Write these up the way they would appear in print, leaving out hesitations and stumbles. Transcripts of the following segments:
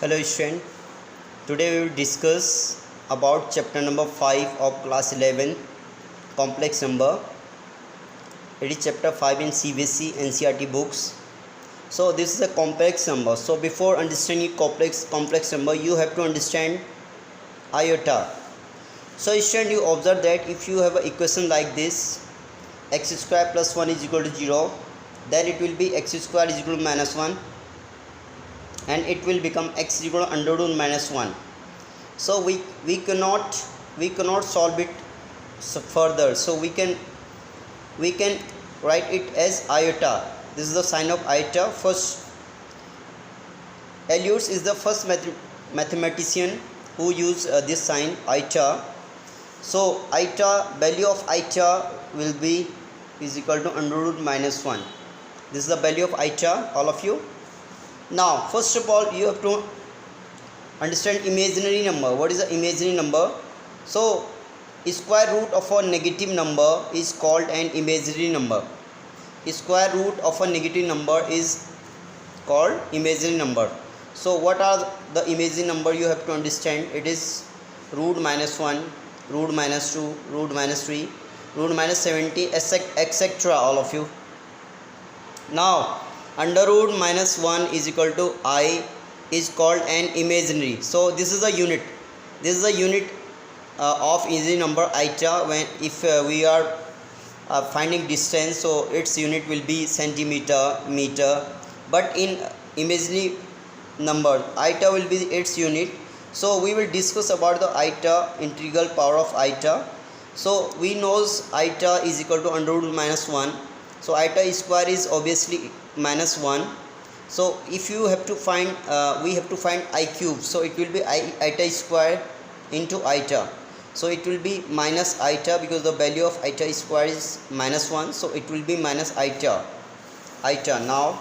Hello student, today we will discuss about chapter number 5 of class 11 complex number. It is chapter 5 in CBSE NCERT books. So this is a complex number. So before understanding complex number, you have to understand iota. So student, you observe that if you have an equation like this, x square plus 1 is equal to 0, then it will be x square is equal to minus 1, and it will become x is equal to under root minus 1. So we cannot solve it further. So we can write it as iota. This is the sign of iota. First, Eliot is the first mathematician who used this sign iota. So iota, value of iota will be is equal to under root minus 1. This is the value of iota, all of you. Now first of all, you have to understand imaginary number. What is the imaginary number? So square root of a negative number is called an imaginary number. Square root of a negative number is called imaginary number. So what are the imaginary number you have to understand? It is root minus 1, root minus 2, root minus 3, root minus 70, etc. all of you. Now under root minus 1 is equal to I is called an imaginary. So this is a unit. This is a unit of imaginary number iota. When if we are finding distance, so its unit will be centimeter, meter. But in imaginary number, iota will be its unit. So we will discuss about the iota, integral power of iota. So we knows iota is equal to under root minus 1. So iota square is obviously minus 1. So if you have to find we have to find I cube, so it will be iota square into iota. So it will be minus iota because the value of iota square is minus 1, so it will be minus iota. Now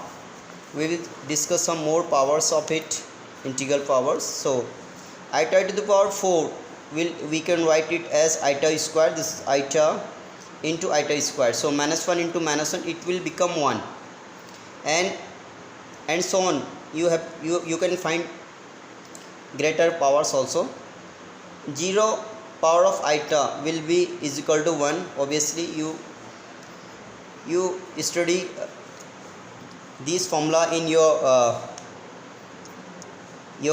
we will discuss some more powers of it, integral powers. So iota to the power 4 we can write it as iota square. This is iota into iota square. So minus 1 into minus 1, it will become 1, and so on. You can find greater powers also. 0 power of iota will be is equal to 1. Obviously you study this formula in your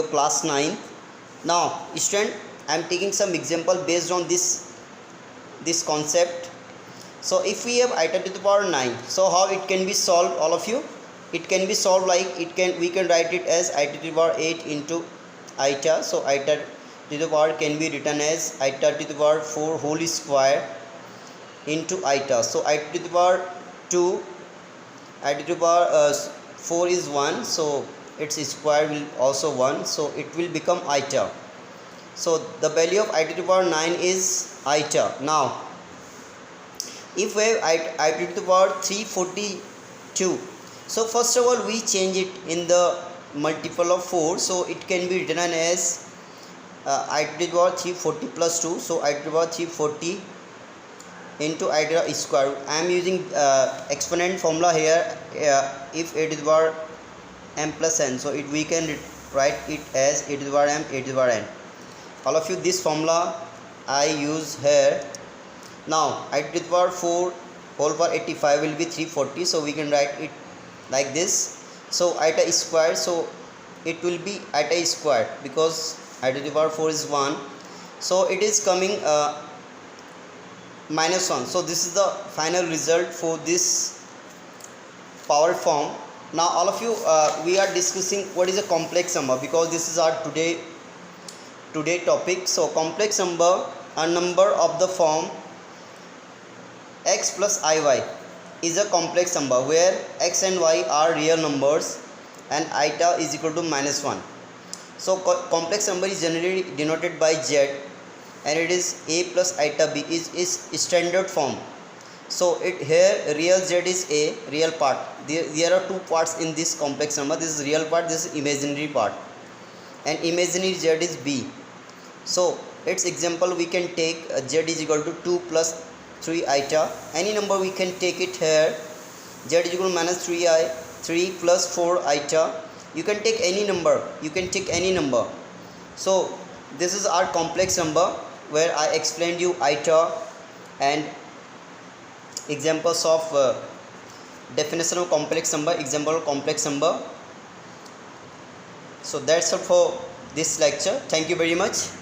class 9. Now student, I am taking some example based on this concept. So if we have iota to the power 9, so how it can be solved, all of you? It can be solved like we can write it as iota to the power 8 into iota. So iota to the power can be written as iota to the power 4 whole square into iota. So iota to the power 2, iota to the power 4 is 1, so its square will also 1, so it will become iota. So the value of iota to the power 9 is iota. Now if we have iota to the power 342, so first of all we change it in the multiple of 4, so it can be written as iota to the power 340 plus 2, so iota to the power 340 into iota square. I am using exponent formula here. If a to the power m plus n, so we can write it as a to the power m, a to the power n. All of you, this formula I use here. Now iota to the power 4 whole power 85 will be 340, so we can write it like this. So iota square, so it will be iota square because iota to the power 4 is 1, so it is coming minus 1. So this is the final result for this power form. Now all of you, we are discussing what is a complex number because this is our today topic. So complex number, a number of the form x plus iy is a complex number where x and y are real numbers and iota is equal to minus 1. So complex number is generally denoted by z, and it is a plus iota b is standard form. So here real z is a, real part. There are two parts in this complex number. This is real part, this is imaginary part, and imaginary z is b. So its example we can take z is equal to 2 plus 3 iota. Any number we can take it here. Z is equal to minus 3 plus 4 iota. You can take any number, so this is our complex number where I explained you eta and examples of definition of complex number, example of complex number. So that's all for this lecture. Thank you very much.